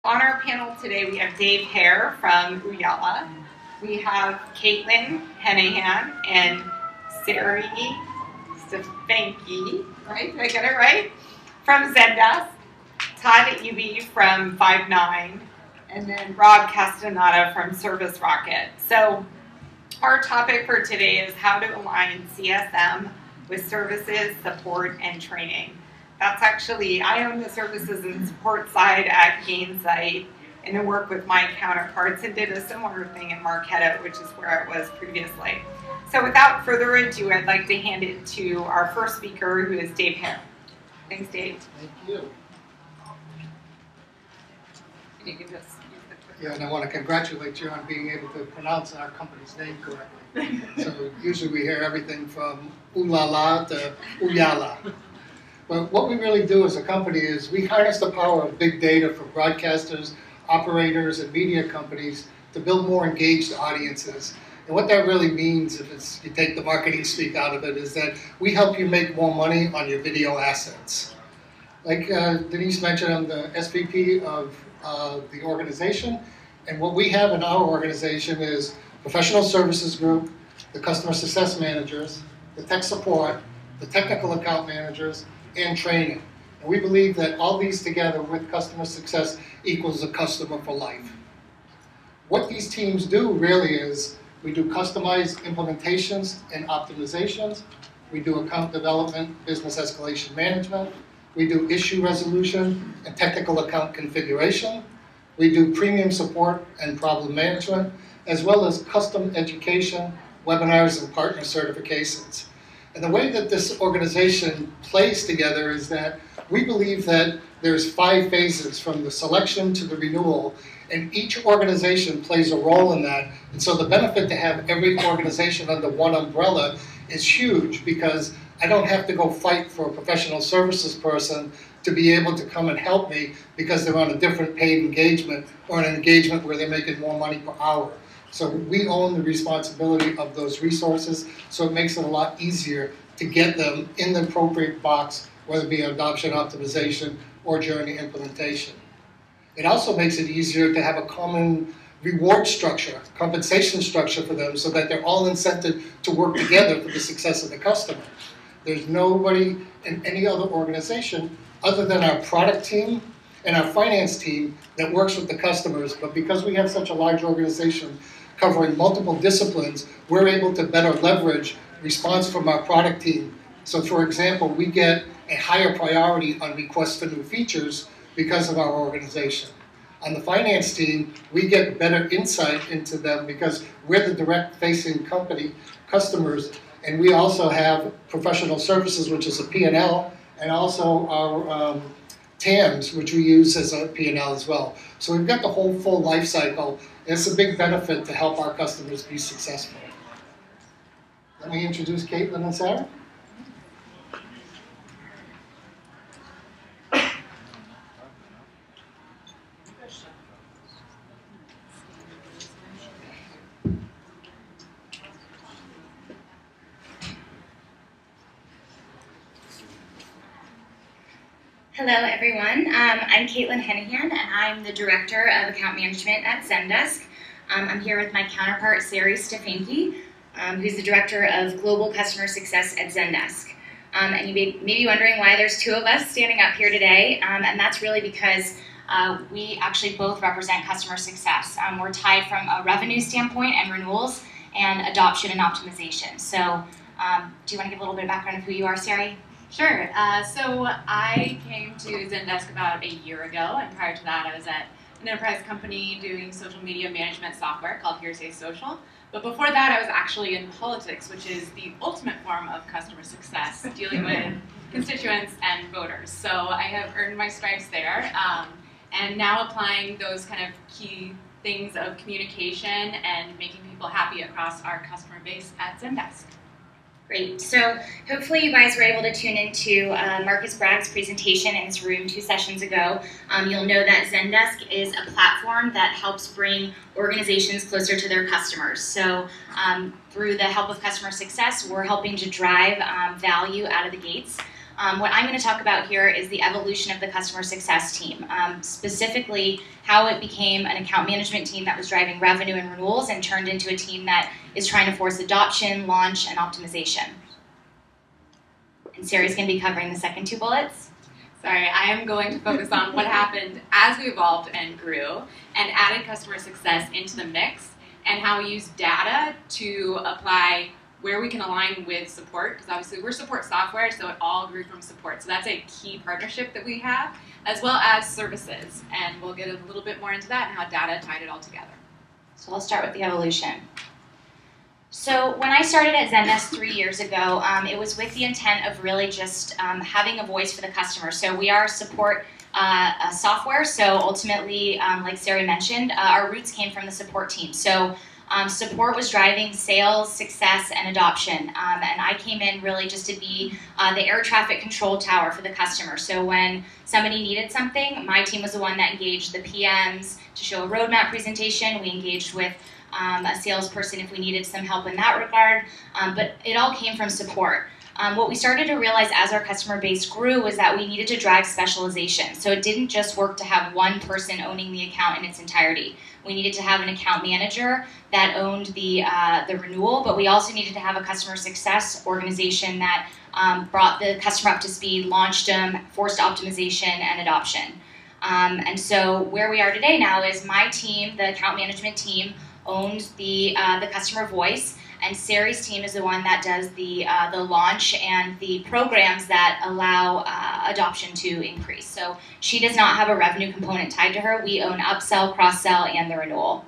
On our panel today, we have Dave Hare from Ooyala. We have Caitlin Henehan and Sary Stefanki, right? Did I get it right? From Zendesk. Todd Eby from Five9, and then Rob Castaneda from ServiceRocket. So our topic for today is how to align CSM with services, support, and training. That's actually, I own the services and support side at Gainsight and then work with my counterparts and did a similar thing in Marketo, which is where I was previously. So without further ado, I'd like to hand it to our first speaker, who is Dave Hare. Thanks, Dave. Thank you. You can just use the Yeah, and I want to congratulate you on being able to pronounce our company's name correctly. So usually we hear everything from ooh la la to Ooyala. But what we really do as a company is we harness the power of big data for broadcasters, operators, and media companies to build more engaged audiences. And what that really means, if you take the marketing speak out of it, is that we help you make more money on your video assets. Like Denise mentioned, I'm the SVP of the organization, and what we have in our organization is professional services group, the customer success managers, the tech support, the technical account managers, and training. And we believe that all these together with customer success equals a customer for life. What these teams do really is we do customized implementations and optimizations, we do account development, business escalation management, we do issue resolution and technical account configuration. We do premium support and problem management, as well as custom education, webinars, and partner certifications. And the way that this organization plays together is that we believe that there's 5 phases from the selection to the renewal, and each organization plays a role in that. And so the benefit to have every organization under one umbrella is huge, because I don't have to go fight for a professional services person to be able to come and help me because they're on a different paid engagement or an engagement where they're making more money per hour. So we own the responsibility of those resources, so it makes it a lot easier to get them in the appropriate box, whether it be adoption optimization or journey implementation. It also makes it easier to have a common reward structure, compensation structure for them, so that they're all incented to work together for the success of the customer. There's nobody in any other organization other than our product team and our finance team that works with the customers, but because we have such a large organization covering multiple disciplines, we're able to better leverage response from our product team. So for example, we get a higher priority on requests for new features because of our organization. On the finance team, we get better insight into them because we're the direct facing company, customers, and we also have professional services, which is a P&L, and also our TAMs, which we use as a P&L as well. So we've got the whole full life cycle, and it's a big benefit to help our customers be successful. Let me introduce Caitlin and Sary. Hello everyone, I'm Caitlin Henehan and I'm the Director of Account Management at Zendesk. I'm here with my counterpart Sary Stefanki, who's the Director of Global Customer Success at Zendesk. And you may be wondering why there's 2 of us standing up here today, and that's really because we actually both represent customer success. We're tied from a revenue standpoint and renewals and adoption and optimization. So do you want to give a little bit of background of who you are, Sary? Sure. So I came to Zendesk about a year ago, and prior to that I was at an enterprise company doing social media management software called Hare of Ooyala. But before that I was actually in politics, which is the ultimate form of customer success, dealing with constituents and voters. So I have earned my stripes there, and now applying those kind of key things of communication and making people happy across our customer base at Zendesk. Great. So hopefully you guys were able to tune into Marcus Bragg's presentation in this room 2 sessions ago. You'll know that Zendesk is a platform that helps bring organizations closer to their customers. So through the help of customer success, we're helping to drive value out of the gates. What I'm going to talk about here is the evolution of the customer success team, specifically how it became an account management team that was driving revenue and renewals and turned into a team that is trying to force adoption, launch, and optimization. And Sary's going to be covering the second 2 bullets. Sorry, I am going to focus on what happened as we evolved and grew and added customer success into the mix and how we use data to apply where we can align with support, because obviously we're support software, so it all grew from support. So that's a key partnership that we have, as well as services. And we'll get a little bit more into that and how data tied it all together. So I'll start with the evolution. So when I started at Zendesk 3 years ago, it was with the intent of really just having a voice for the customer. So we are support software, so ultimately, like Sary mentioned, our roots came from the support team. So support was driving sales, success, and adoption. And I came in really just to be the air traffic control tower for the customer. So when somebody needed something, my team was the one that engaged the PMs to show a roadmap presentation. We engaged with a salesperson if we needed some help in that regard. But it all came from support. What we started to realize as our customer base grew was that we needed to drive specialization. So it didn't just work to have one person owning the account in its entirety. We needed to have an account manager that owned the renewal, but we also needed to have a customer success organization that brought the customer up to speed, launched them, forced optimization and adoption. And so where we are today now is my team, the account management team, owns the customer voice, and Sary's team is the one that does the launch and the programs that allow adoption to increase. So she does not have a revenue component tied to her. We own upsell, cross-sell, and the renewal.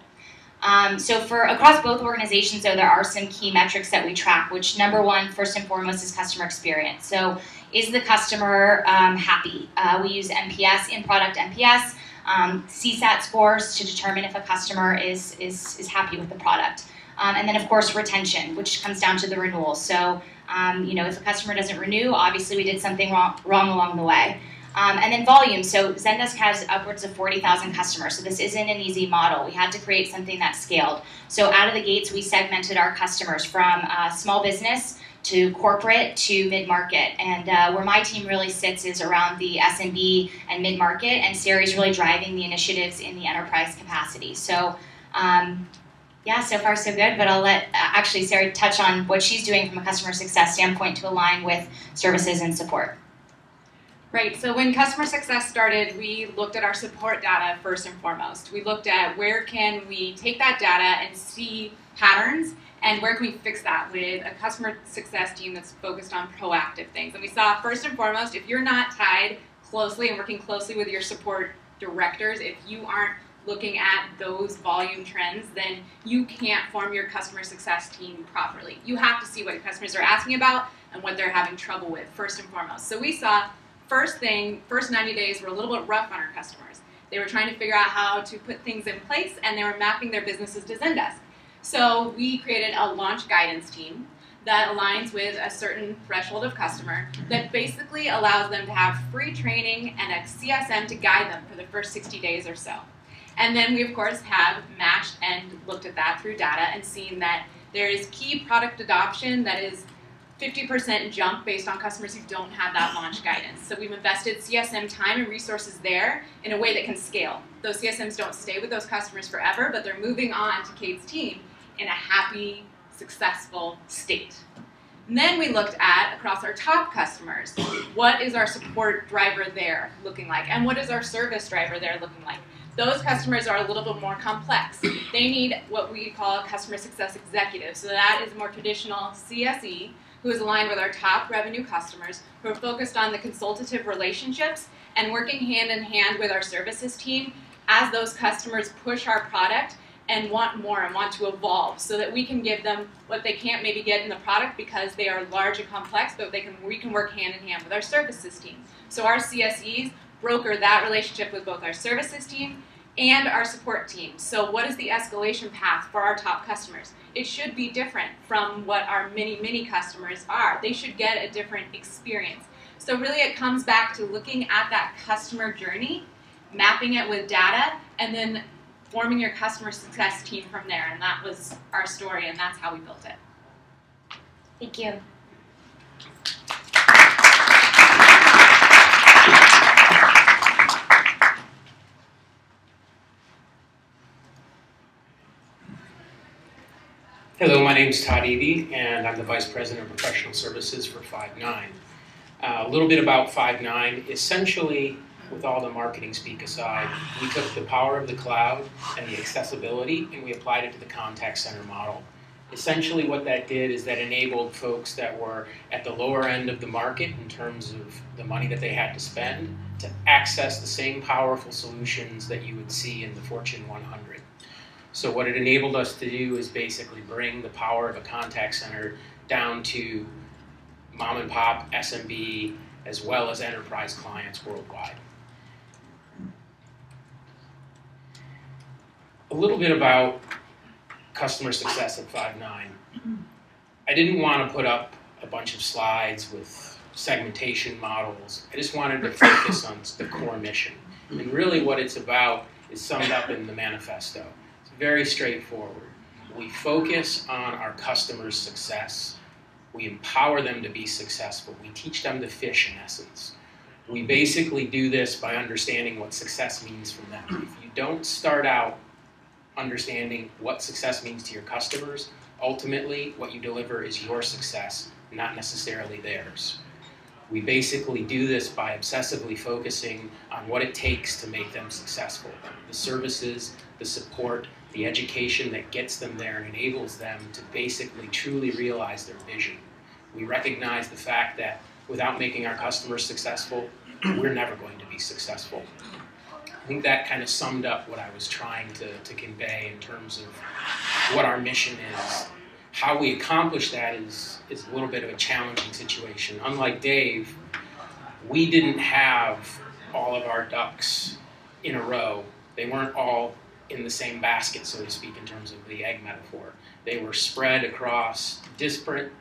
So for across both organizations, though, there are some key metrics that we track, which number one, first and foremost, is customer experience. So is the customer happy? We use NPS, in-product NPS, CSAT scores to determine if a customer is happy with the product. And then, of course, retention, which comes down to the renewal. So, if a customer doesn't renew, obviously we did something wrong along the way. And then volume. So Zendesk has upwards of 40,000 customers. So this isn't an easy model. We had to create something that scaled. So out of the gates, we segmented our customers from small business to corporate to mid-market. And where my team really sits is around the SMB and mid-market, and Sary's really driving the initiatives in the enterprise capacity. So yeah, so far so good, but I'll let actually Sary touch on what she's doing from a customer success standpoint to align with services and support. Right, so when customer success started, we looked at our support data first and foremost. We looked at where can we take that data and see patterns, and where can we fix that with a customer success team that's focused on proactive things. And we saw first and foremost, if you're not tied closely and working closely with your support directors, if you aren't looking at those volume trends, then you can't form your customer success team properly. You have to see what your customers are asking about and what they're having trouble with first and foremost. So we saw first 90 days were a little bit rough on our customers. They were trying to figure out how to put things in place, and they were mapping their businesses to Zendesk. So we created a launch guidance team that aligns with a certain threshold of customer that basically allows them to have free training and a CSM to guide them for the first 60 days or so. And then we, of course, have matched and looked at that through data and seen that there is key product adoption that is 50% jump based on customers who don't have that launch guidance. So we've invested CSM time and resources there in a way that can scale. Those CSMs don't stay with those customers forever, but they're moving on to Kate's team in a happy, successful state. And then we looked at, across our top customers, what is our support driver there looking like? And what is our service driver there looking like? Those customers are a little bit more complex. They need what we call a customer success executive. So that is a more traditional CSE who is aligned with our top revenue customers, who are focused on the consultative relationships and working hand in hand with our services team as those customers push our product and want more and want to evolve so that we can give them what they can't maybe get in the product because they are large and complex, but we can work hand in hand with our services team. So our CSEs broker that relationship with both our services team and our support team. So what is the escalation path for our top customers? It should be different from what our mini customers are. They should get a different experience. So really it comes back to looking at that customer journey, mapping it with data, and then forming your customer success team from there. And that was our story, and that's how we built it. Thank you. Hello, my name is Todd Eby, and I'm the Vice President of Professional Services for Five9. A little bit about Five9. Essentially, with all the marketing speak aside, we took the power of the cloud and the accessibility, and we applied it to the contact center model. Essentially, what that did is that enabled folks that were at the lower end of the market in terms of the money that they had to spend to access the same powerful solutions that you would see in the Fortune 100. So what it enabled us to do is basically bring the power of a contact center down to mom and pop, SMB, as well as enterprise clients worldwide. A little bit about customer success at Five9. I didn't want to put up a bunch of slides with segmentation models. I just wanted to focus on the core mission. And really what it's about is summed up in the manifesto. Very straightforward. We focus on our customers' success. We empower them to be successful. We teach them to fish, in essence. We basically do this by understanding what success means for them. If you don't start out understanding what success means to your customers, ultimately what you deliver is your success, not necessarily theirs. We basically do this by obsessively focusing on what it takes to make them successful. The services, the support, the education that gets them there and enables them to basically truly realize their vision. We recognize the fact that without making our customers successful, we're never going to be successful. I think that kind of summed up what I was trying to convey in terms of what our mission is. How we accomplish that is a little bit of a challenging situation. Unlike Dave, we didn't have all of our ducks in a row. They weren't all in the same basket, so to speak, in terms of the egg metaphor. They were spread across disparate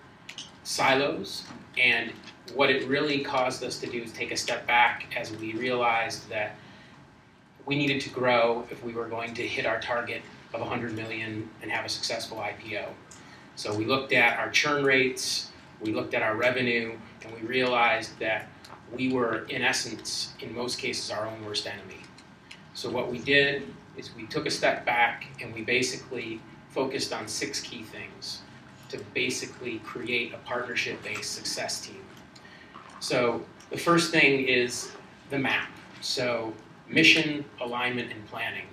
silos, and what it really caused us to do is take a step back as we realized that we needed to grow if we were going to hit our target of 100 million and have a successful IPO. So we looked at our churn rates, we looked at our revenue, and we realized that we were, in essence, in most cases, our own worst enemy. So what we did is we took a step back and we basically focused on 6 key things to basically create a partnership-based success team. So the first thing is the map. So mission, alignment, and planning.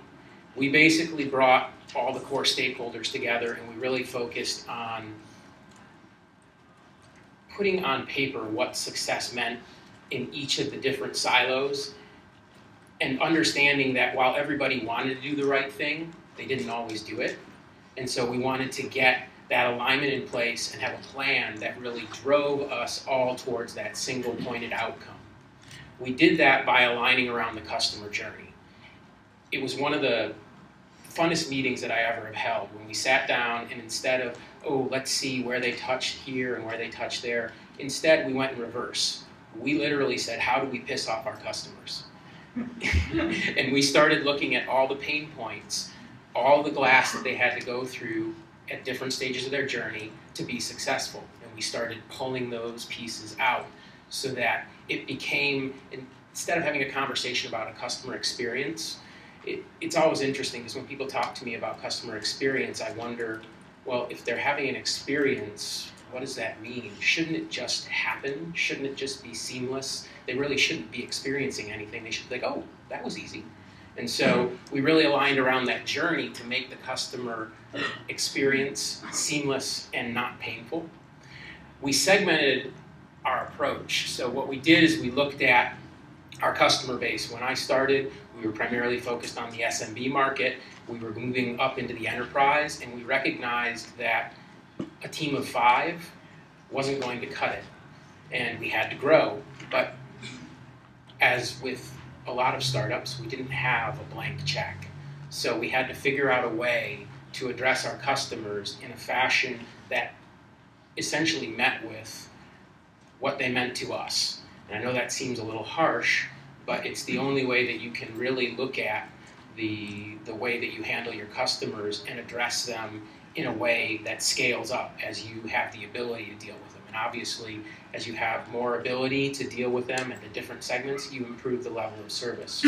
We basically brought all the core stakeholders together and we really focused on putting on paper what success meant in each of the different silos and understanding that while everybody wanted to do the right thing, they didn't always do it. And so we wanted to get that alignment in place and have a plan that really drove us all towards that single pointed outcome. We did that by aligning around the customer journey. It was one of the funnest meetings that I ever have held when we sat down and instead of, oh, let's see where they touched here and where they touched there, instead we went in reverse. We literally said, how do we piss off our customers? And we started looking at all the pain points, all the glass that they had to go through at different stages of their journey to be successful. And we started pulling those pieces out so that it became, instead of having a conversation about a customer experience, it's always interesting because when people talk to me about customer experience, I wonder, well, if they're having an experience, what does that mean? Shouldn't it just happen? Shouldn't it just be seamless? They really shouldn't be experiencing anything. They should be like, oh, that was easy. And so we really aligned around that journey to make the customer experience seamless and not painful. We segmented our approach. So what we did is we looked at our customer base. When I started, we were primarily focused on the SMB market. We were moving up into the enterprise, and we recognized that a team of 5 wasn't going to cut it, and we had to grow. But as with a lot of startups, we didn't have a blank check. So we had to figure out a way to address our customers in a fashion that essentially met with what they meant to us. And I know that seems a little harsh, but it's the only way that you can really look at the way that you handle your customers and address them in a way that scales up as you have the ability to deal with them. And obviously, as you have more ability to deal with them at the different segments, you improve the level of service.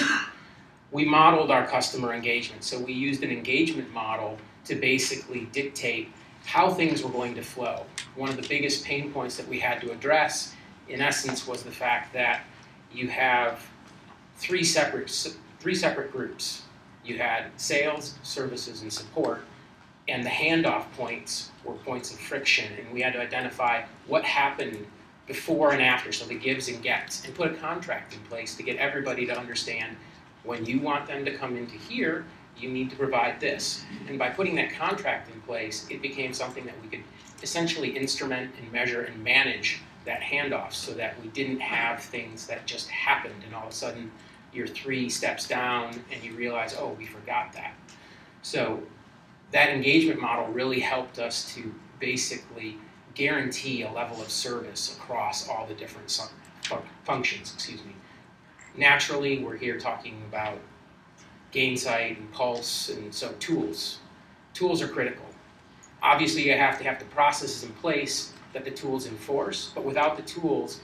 We modeled our customer engagement. So we used an engagement model to basically dictate how things were going to flow. One of the biggest pain points that we had to address, in essence, was the fact that you have three separate groups. You had sales, services, and support, and the handoff points were points of friction, and we had to identify what happened before and after, so the gives and gets, and put a contract in place to get everybody to understand when you want them to come into here, you need to provide this. And by putting that contract in place, it became something that we could essentially instrument and measure and manage that handoff so that we didn't have things that just happened and all of a sudden you're 3 steps down and you realize, oh, we forgot that. So that engagement model really helped us to basically guarantee a level of service across all the different functions, Naturally, we're here talking about Gainsight and Pulse, and so tools. Tools are critical. Obviously, you have to have the processes in place that the tools enforce, but without the tools,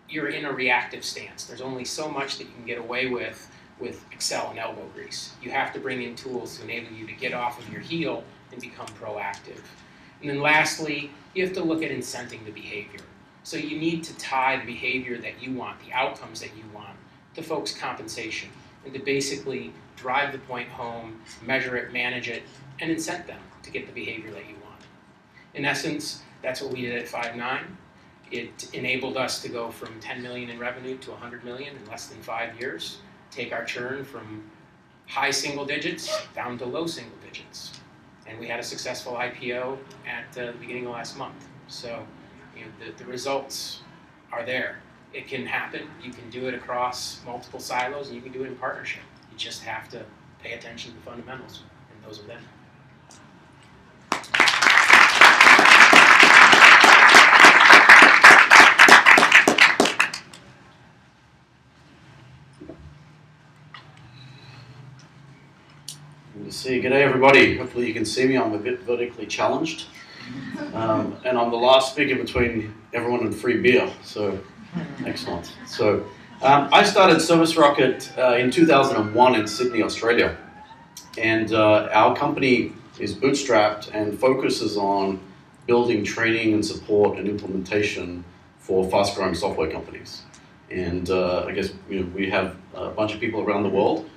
you're in a reactive stance. There's only so much that you can get away with Excel and elbow grease. You have to bring in tools to enable you to get off of your heel and become proactive. And then lastly, you have to look at incenting the behavior. So you need to tie the behavior that you want, the outcomes that you want, to folks' compensation, and to basically drive the point home, measure it, manage it, and incent them to get the behavior that you want. In essence, that's what we did at Five9. It enabled us to go from 10 million in revenue to 100 million in less than 5 years, take our churn from high single digits down to low single digits. And we had a successful IPO at the beginning of last month. So the results are there. It can happen. You can do it across multiple silos, and you can do it in partnership. You just have to pay attention to the fundamentals, and those are them. Good to see you. G'day everybody. Hopefully you can see me. I'm a bit vertically challenged. And I'm the last speaker between everyone and free beer. So, excellent. So, I started ServiceRocket in 2001 in Sydney, Australia. And our company is bootstrapped and focuses on building training and support and implementation for fast-growing software companies. And I guess we have a bunch of people around the world.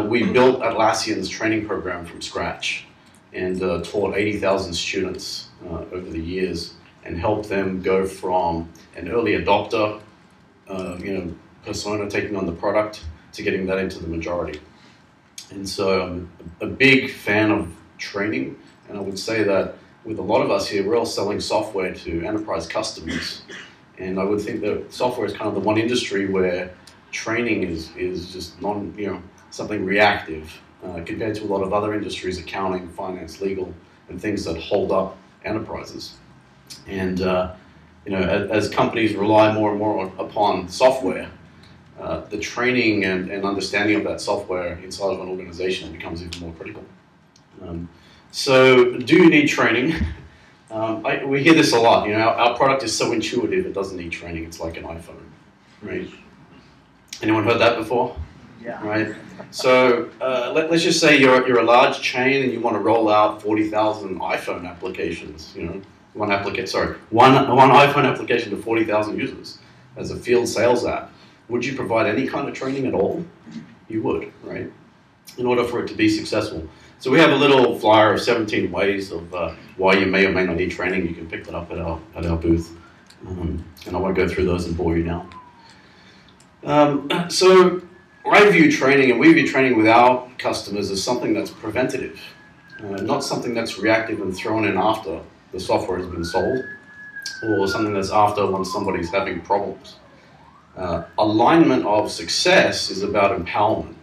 We built Atlassian's training program from scratch and taught 80,000 students over the years and helped them go from an early adopter, persona taking on the product to getting that into the majority. And so I'm a big fan of training, and I would say that with a lot of us here, we're all selling software to enterprise customers. And I would think that software is kind of the one industry where training is just something reactive compared to a lot of other industries, accounting, finance, legal, and things that hold up enterprises. And as companies rely more and more upon software, the training and understanding of that software inside of an organization becomes even more critical. So, do you need training? We hear this a lot. Our product is so intuitive; it doesn't need training. It's like an iPhone, right? Anyone heard that before? Yeah. Right. So let's just say you're a large chain and you want to roll out 40,000 iPhone applications. One iPhone application to 40,000 users as a field sales app. Would you provide any kind of training at all? You would, right? In order for it to be successful. So we have a little flyer of 17 ways of why you may or may not need training. You can pick that up at our booth, and I won't go through those and bore you now. So I view training, and we view training with our customers as something that's preventative, not something that's reactive and thrown in after the software has been sold, or something that's after when somebody's having problems. Alignment of success is about empowerment.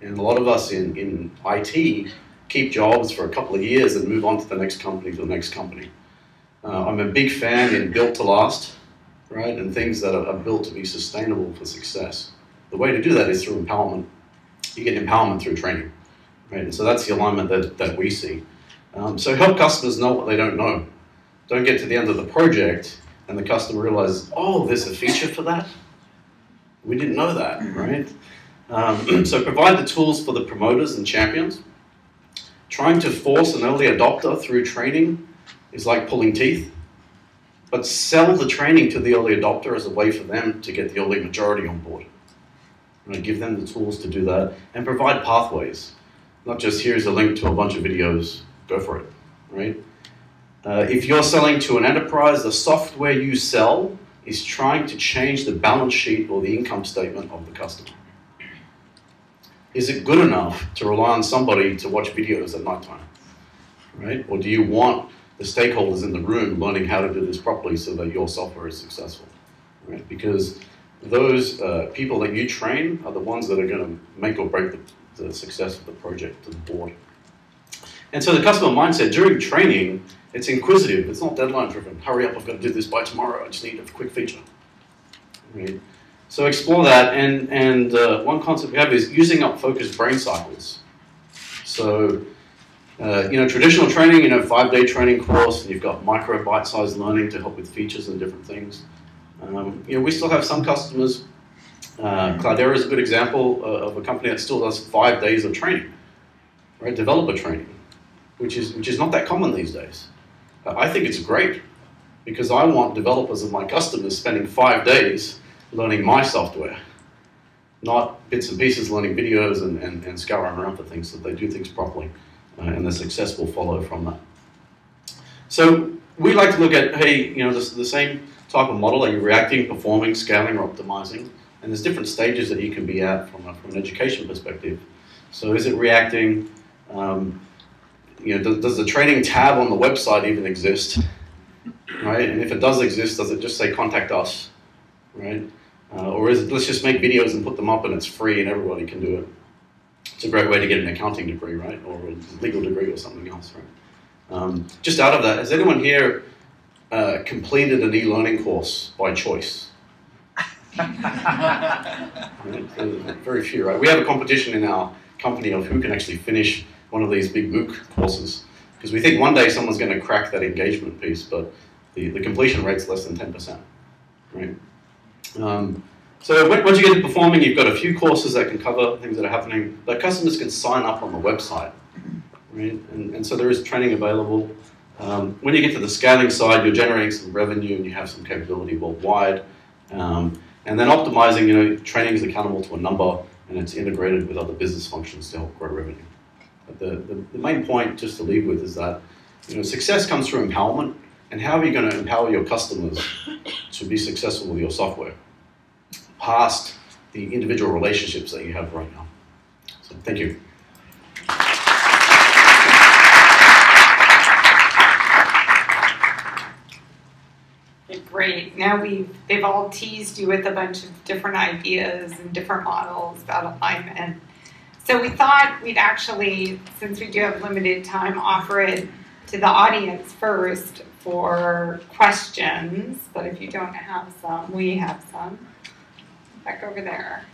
And a lot of us in IT keep jobs for a couple of years and move on to the next company, I'm a big fan in built to last, right? And things that are built to be sustainable for success. The way to do that is through empowerment. You get empowerment through training, right? And so that's the alignment that we see. So help customers know what they don't know. Don't get to the end of the project and the customer realizes, oh, there's a feature for that? We didn't know that, right? So provide the tools for the promoters and champions. Trying to force an early adopter through training is like pulling teeth, but sell the training to the early adopter as a way for them to get the early majority on board. And give them the tools to do that and provide pathways. Not just here's a link to a bunch of videos, go for it, right? If you're selling to an enterprise, the software you sell is trying to change the balance sheet or the income statement of the customer. Is it good enough to rely on somebody to watch videos at nighttime, right? Or do you want the stakeholders in the room learning how to do this properly so that your software is successful, right? Because those people that you train are the ones that are going to make or break the success of the project to the board. And so the customer mindset during training, it's inquisitive, it's not deadline driven. Hurry up, I've got to do this by tomorrow, I just need a quick feature, right? So explore that, and one concept we have is using up focused brain cycles. So, traditional training, 5-day training course, and you've got micro bite-sized learning to help with features and different things. We still have some customers, Cloudera is a good example of a company that still does 5 days of training, right? Developer training, which is not that common these days. I think it's great, because I want developers of my customers spending 5 days learning my software, not bits and pieces learning videos and scouring around for things, so they do things properly, and the success will follow from that. So we like to look at, hey, the same type of model. Are you reacting, performing, scaling, or optimizing? And there's different stages that you can be at from an education perspective. So is it reacting? Does the training tab on the website even exist? Right? And if it does exist, does it just say contact us? Right? Or is it, let's just make videos and put them up and it's free and everybody can do it? It's a great way to get an accounting degree, right? Or a legal degree or something else, right? Just out of that, has anyone here completed an e-learning course by choice? Right? Very few, right? We have a competition in our company of who can actually finish one of these big MOOC courses, because we think one day someone's going to crack that engagement piece, but the completion rate's less than 10%, right? So once you get to performing, you've got a few courses that can cover things that are happening, but customers can sign up on the website, right? And so there is training available. When you get to the scaling side, you're generating some revenue and you have some capability worldwide. And then optimizing, training is accountable to a number and it's integrated with other business functions to help grow revenue. But the main point just to leave with is that success comes through empowerment. And how are you going to empower your customers to be successful with your software past the individual relationships that you have right now? So thank you. Great. Now they've all teased you with a bunch of different ideas and different models about alignment. So we thought we'd actually, since we do have limited time, offer it to the audience first for questions. But if you don't have some, we have some. Back over there.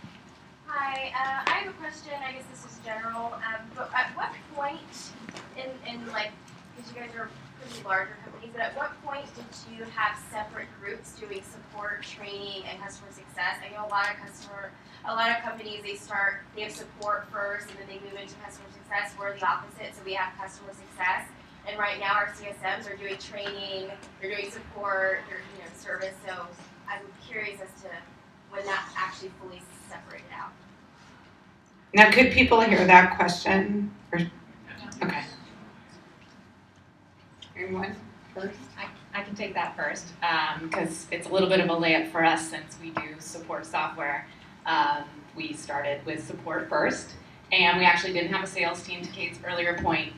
Hi, I have a question. I guess this is general. But at what point in like, because you guys are pretty larger companies, but at what point did you have separate groups doing support, training, and customer success? I know a lot of companies, they have support first, and then they move into customer success. We're the opposite, so we have customer success. And right now our CSMs are doing training, they're doing support, they're service. So I'm curious as to when that's actually fully separated out. Now, could people hear that question? Okay. Anyone first? I can take that first because it's a little bit of a layup for us since we do support software. We started with support first, and we actually didn't have a sales team, to Kate's earlier point,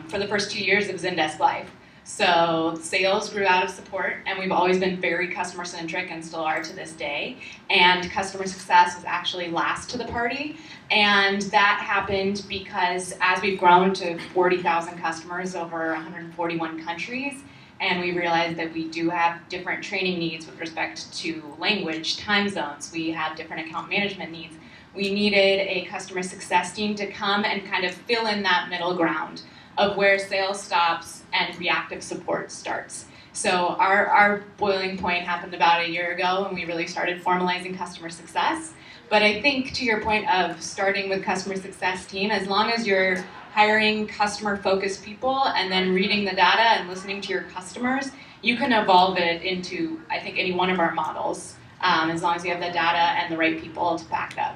for the first 2 years of Zendesk Live. So sales grew out of support, and we've always been very customer-centric and still are to this day. And customer success was actually last to the party. And that happened because as we've grown to 40,000 customers over 141 countries, and we realized that we do have different training needs with respect to language, time zones, we have different account management needs. We needed a customer success team to come and kind of fill in that middle ground of where sales stops and reactive support starts. So our boiling point happened about a year ago when we really started formalizing customer success. But I think to your point of starting with customer success team, as long as you're hiring customer-focused people and then reading the data and listening to your customers, you can evolve it into, I think, any one of our models, as long as you have the data and the right people to back it up.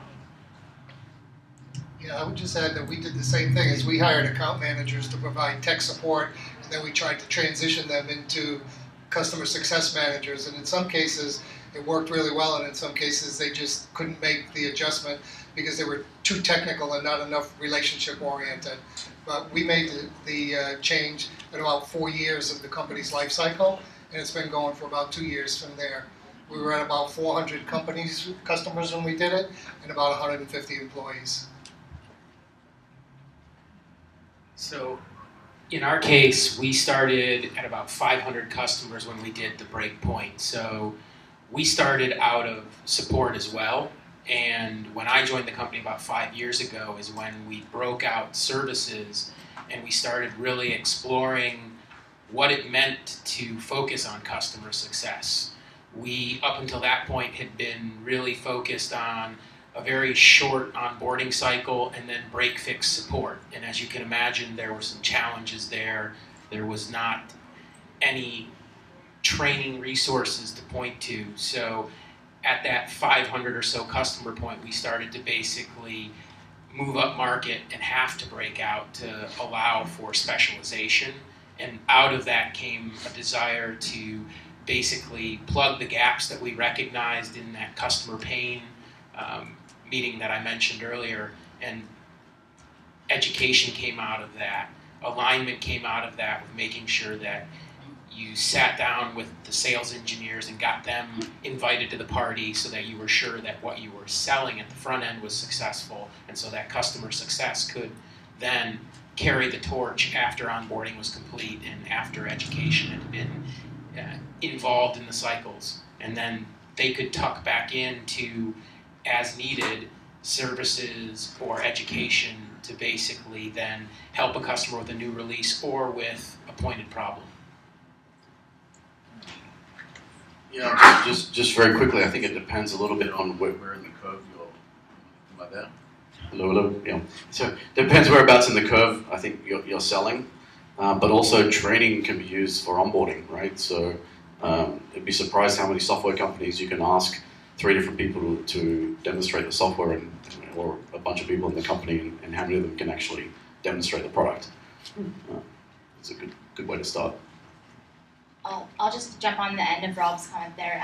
Yeah, I would just add that we did the same thing as we hired account managers to provide tech support, and then we tried to transition them into customer success managers. And in some cases, it worked really well, and in some cases, they just couldn't make the adjustment because they were too technical and not enough relationship oriented. But we made the change in about 4 years of the company's life cycle, and it's been going for about 2 years from there. We were at about 400 customers when we did it, and about 150 employees. So in our case, we started at about 500 customers when we did the breakpoint. So we started out of support as well. And when I joined the company about 5 years ago is when we broke out services and we started really exploring what it meant to focus on customer success. We, up until that point, had been really focused on a very short onboarding cycle and then break-fix support. And as you can imagine, there were some challenges there. There was not any training resources to point to. So at that 500 or so customer point, we started to basically move up market and have to break out to allow for specialization. And out of that came a desire to basically plug the gaps that we recognized in that customer pain meeting that I mentioned earlier. And education came out of that. Alignment came out of that, with making sure that you sat down with the sales engineers and got them invited to the party so that you were sure that what you were selling at the front end was successful, and so that customer success could then carry the torch after onboarding was complete and after education had been involved in the cycles. And then they could tuck back into, as needed, services or education to basically then help a customer with a new release or with a pointed problem. Yeah, just very quickly, I think it depends a little bit on where in the curve you're, am I there? Hello, yeah. So it depends whereabouts in the curve I think you're selling, but also training can be used for onboarding, right? So you'd be surprised how many software companies you can ask 3 different people to demonstrate the software, or a bunch of people in the company, and how many of them can actually demonstrate the product. It's a good way to start. I'll just jump on the end of Rob's comment there.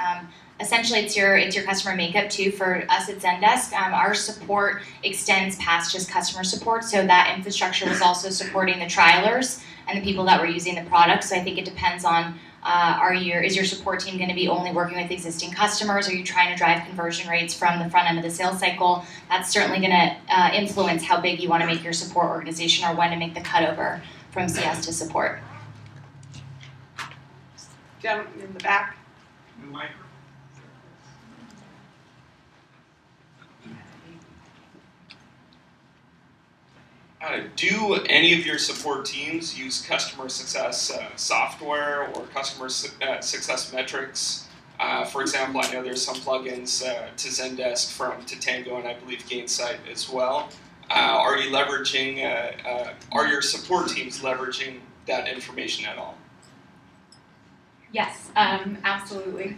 Essentially, it's your customer makeup too. For us at Zendesk, our support extends past just customer support, so that infrastructure was also supporting the trialers and the people that were using the product. So I think it depends on, is your support team going to be only working with existing customers? Are you trying to drive conversion rates from the front end of the sales cycle? That's certainly going to influence how big you want to make your support organization, or when to make the cutover from CS to support. Gentleman in the back. Do any of your support teams use customer success software or customer success metrics? For example, I know there's some plugins to Zendesk from Tatango, and I believe Gainsight as well. Are you leveraging? Are your support teams leveraging that information at all? Yes, absolutely.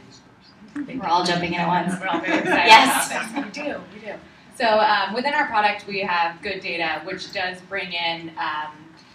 We're all jumping in at once. We're all very excited. Yes. We do. So within our product, we have good data, which does bring in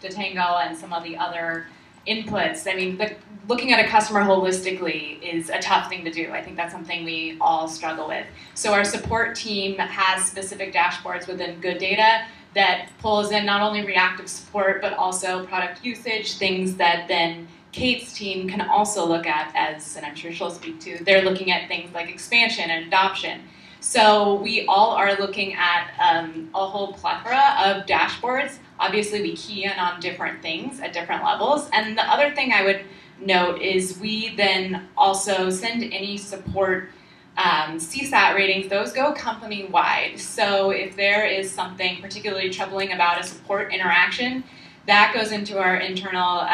Tatango and some of the other inputs. I mean, looking at a customer holistically is a tough thing to do. I think that's something we all struggle with. So our support team has specific dashboards within good data that pulls in not only reactive support, but also product usage, things that then Kate's team can also look at, as, and I'm sure she'll speak to, they're looking at things like expansion and adoption. So we all are looking at a whole plethora of dashboards. Obviously, we key in on different things at different levels. And the other thing I would note is we then also send any support CSAT ratings. Those go company-wide. So if there is something particularly troubling about a support interaction, that goes into our internal,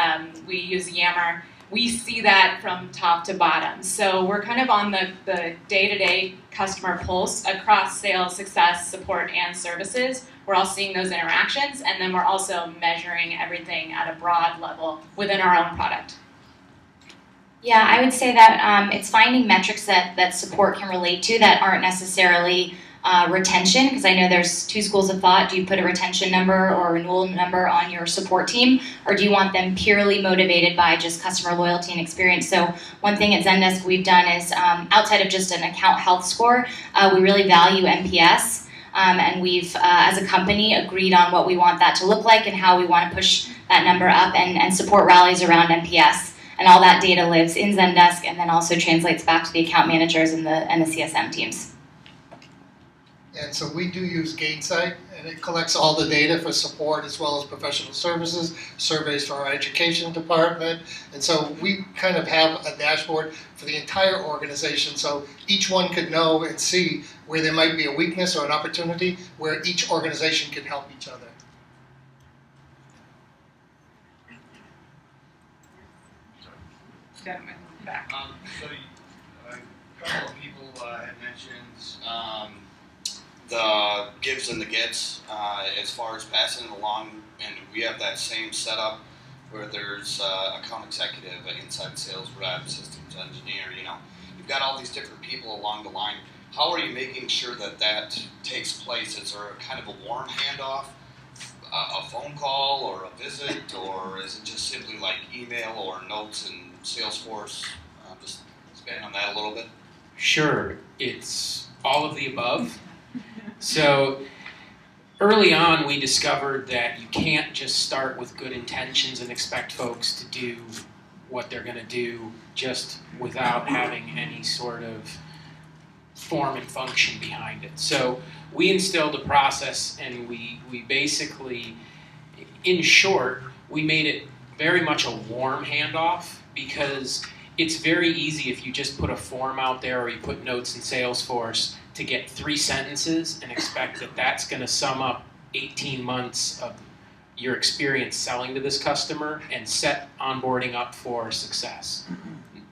we use Yammer. We see that from top to bottom. So we're kind of on the day-to-day customer pulse across sales, success, support, and services, we're all seeing those interactions, and then we're also measuring everything at a broad level within our own product. Yeah, I would say that it's finding metrics that support can relate to that aren't necessarily retention, because I know there's two schools of thought. Do you put a retention number or a renewal number on your support team, or do you want them purely motivated by just customer loyalty and experience? So one thing at Zendesk we've done is, outside of just an account health score, we really value NPS, and we've, as a company, agreed on what we want that to look like and how we want to push that number up, and support rallies around NPS. And all that data lives in Zendesk and then also translates back to the account managers and the CSM teams. And so we do use Gainsight, and it collects all the data for support as well as professional services, surveys for our education department. And so we kind of have a dashboard for the entire organization, so each one could know and see where there might be a weakness or an opportunity where each organization can help each other. Gentleman back. So a couple of people had mentioned the gives and the gets as far as passing it along, and we have that same setup where there's account executive, inside sales rep, systems engineer. You know, you've got all these different people along the line. How are you making sure that that takes place? Is there a kind of a warm handoff, a phone call, or a visit, or is it just simply like email or notes and Salesforce? Just expand on that a little bit. Sure, it's all of the above. So early on, we discovered that you can't just start with good intentions and expect folks to do what they're going to do just without having any sort of form and function behind it. So we instilled a process, and we basically, in short, we made it very much a warm handoff, because it's very easy if you just put a form out there or you put notes in Salesforce to get 3 sentences and expect that that's going to sum up 18 months of your experience selling to this customer and set onboarding up for success.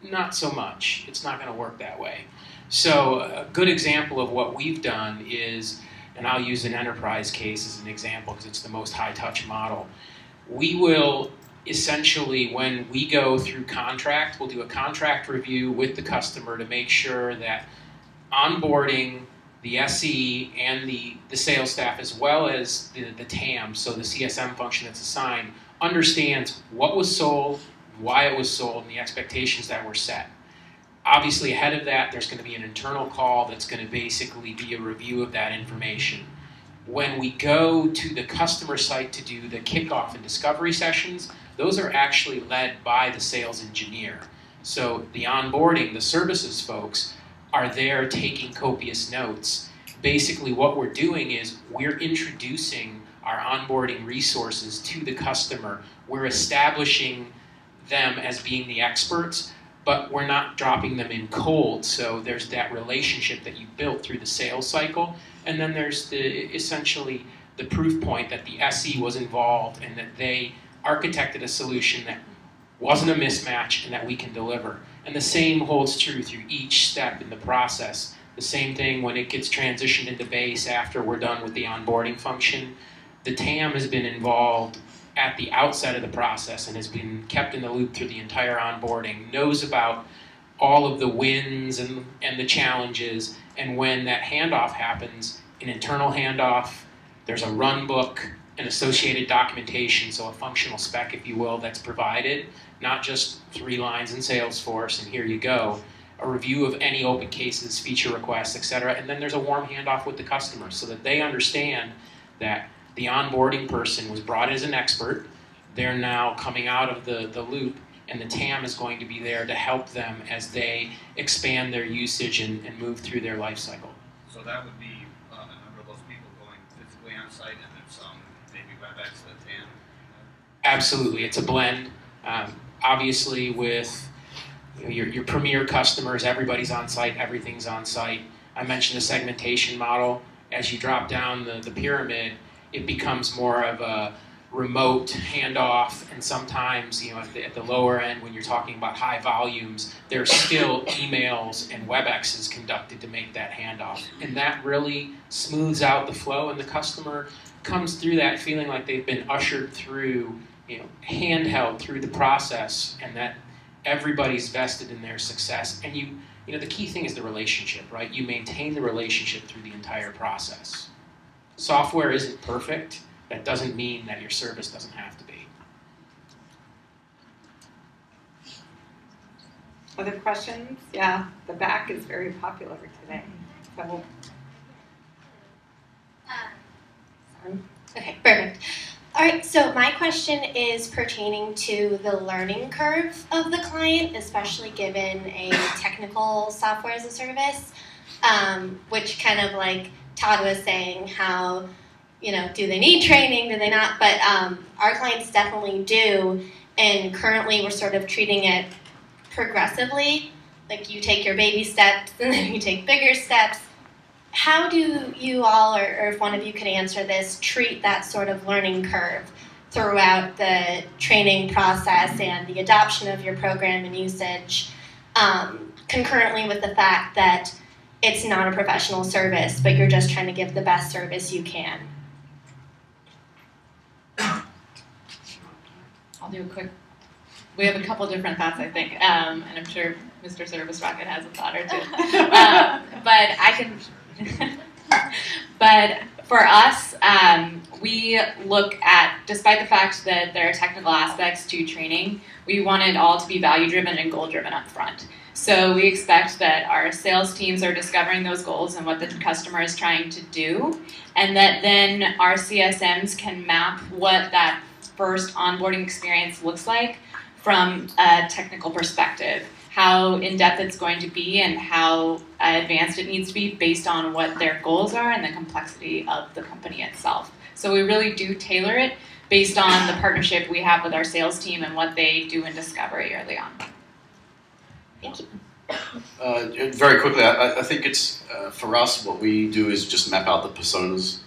Not so much. It's not going to work that way. So a good example of what we've done is, and I'll use an enterprise case as an example because it's the most high-touch model. We will essentially, when we go through contract, we'll do a contract review with the customer to make sure that onboarding, the SE, and the sales staff, as well as the TAM, so the CSM function that's assigned, understands what was sold, why it was sold, and the expectations that were set. Obviously, ahead of that, there's going to be an internal call that's going to basically be a review of that information. When we go to the customer site to do the kickoff and discovery sessions, those are actually led by the sales engineer. So the onboarding, the services folks, are there taking copious notes. Basically what we're doing is we're introducing our onboarding resources to the customer. We're establishing them as being the experts, but we're not dropping them in cold. So there's that relationship that you built through the sales cycle, and then there's essentially the proof point that the SE was involved and that they architected a solution that wasn't a mismatch and that we can deliver. And the same holds true through each step in the process. The same thing when it gets transitioned into base after we're done with the onboarding function. The TAM has been involved at the outset of the process and has been kept in the loop through the entire onboarding, knows about all of the wins and the challenges, and when that handoff happens, an internal handoff, there's a run book, an associated documentation, so a functional spec, if you will, that's provided, not just 3 lines in Salesforce and here you go, a review of any open cases, feature requests, etc., and then there's a warm handoff with the customer so that they understand that the onboarding person was brought as an expert, they're now coming out of the loop, and the TAM is going to be there to help them as they expand their usage and move through their life cycle. So that would be a number of those people going physically on site and then some maybe WebEx to the TAM? Absolutely, it's a blend. Obviously with your premier customers, everybody's on site, everything's on site. I mentioned the segmentation model. As you drop down the pyramid, it becomes more of a remote handoff, and sometimes, at the lower end, when you're talking about high volumes, there's still emails and WebExes conducted to make that handoff. And that really smooths out the flow, and the customer comes through that feeling like they've been ushered through, handheld through the process, and that everybody's vested in their success. And the key thing is the relationship, right? You maintain the relationship through the entire process. Software isn't perfect. That doesn't mean that your service doesn't have to be. Other questions? Yeah, the back is very popular today. So, okay, perfect. All right, so my question is pertaining to the learning curve of the client, especially given a technical software as a service, which kind of like Todd was saying, how, do they need training, do they not? But our clients definitely do, and currently we're sort of treating it progressively, like you take your baby steps and then you take bigger steps. How do you all, or if one of you could answer this, treat that sort of learning curve throughout the training process and the adoption of your program and usage, concurrently with the fact that it's not a professional service, but you're just trying to give the best service you can? I'll do a quick. We have a couple different thoughts, I think, and I'm sure Mr. ServiceRocket has a thought or two. But I can. But for us, we look at, despite the fact that there are technical aspects to training, we want it all to be value-driven and goal-driven up front. So we expect that our sales teams are discovering those goals and what the customer is trying to do, and that then our CSMs can map what that first onboarding experience looks like from a technical perspective, how in-depth it's going to be and how advanced it needs to be based on what their goals are and the complexity of the company itself. So we really do tailor it based on the partnership we have with our sales team and what they do in discovery early on. Thank you. Very quickly, I think it's, for us, what we do is just map out the personas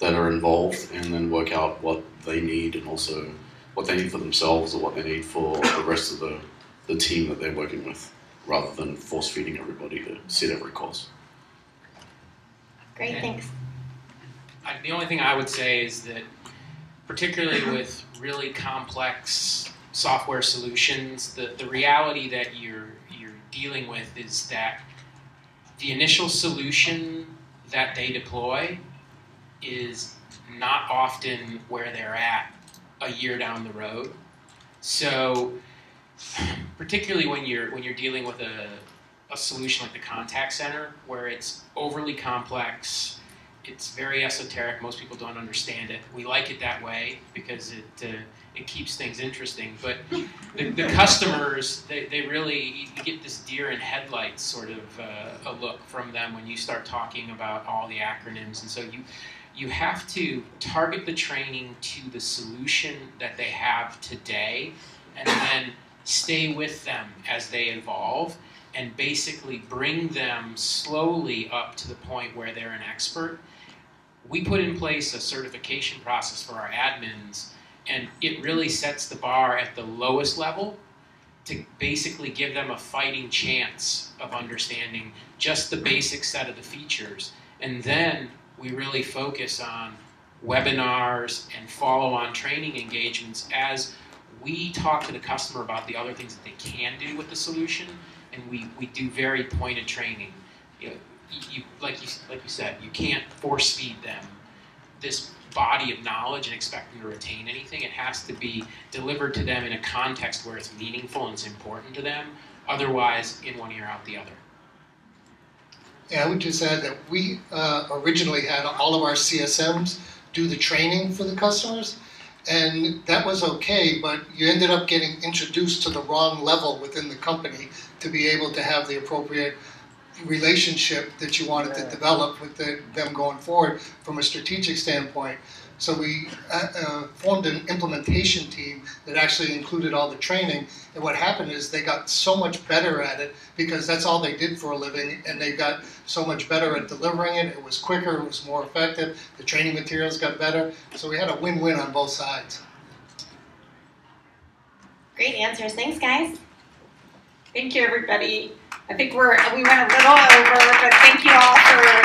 that are involved and then work out what they need and also what they need for themselves or what they need for the rest of the team that they're working with, rather than force-feeding everybody to sit every course. Great, thanks. The only thing I would say is that, particularly with really complex software solutions, the reality that you're dealing with is that the initial solution that they deploy is not often where they're at a year down the road. So particularly when you're dealing with a solution like the contact center, where it's overly complex, it's very esoteric, most people don't understand it. We like it that way because it keeps things interesting. But the customers, they really, you get this deer in headlights sort of a look from them when you start talking about all the acronyms. And so you have to target the training to the solution that they have today, and then stay with them as they evolve and basically bring them slowly up to the point where they're an expert. We put in place a certification process for our admins, and it really sets the bar at the lowest level to basically give them a fighting chance of understanding just the basic set of the features. And then we really focus on webinars and follow-on training engagements as we talk to the customer about the other things that they can do with the solution, and we do very pointed training. Like you said, you can't force feed them this body of knowledge and expect them to retain anything. It has to be delivered to them in a context where it's meaningful and it's important to them. Otherwise, in one ear, out the other. Yeah, I would just add that we originally had all of our CSMs do the training for the customers, and that was okay, but you ended up getting introduced to the wrong level within the company to be able to have the appropriate relationship that you wanted to develop with them going forward from a strategic standpoint. So we formed an implementation team that actually included all the training, and what happened is they got so much better at it because that's all they did for a living, and they got so much better at delivering it. It was quicker, it was more effective, the training materials got better, so we had a win-win on both sides. Great answers, thanks guys. Thank you everybody. I think we went a little over, but thank you all for your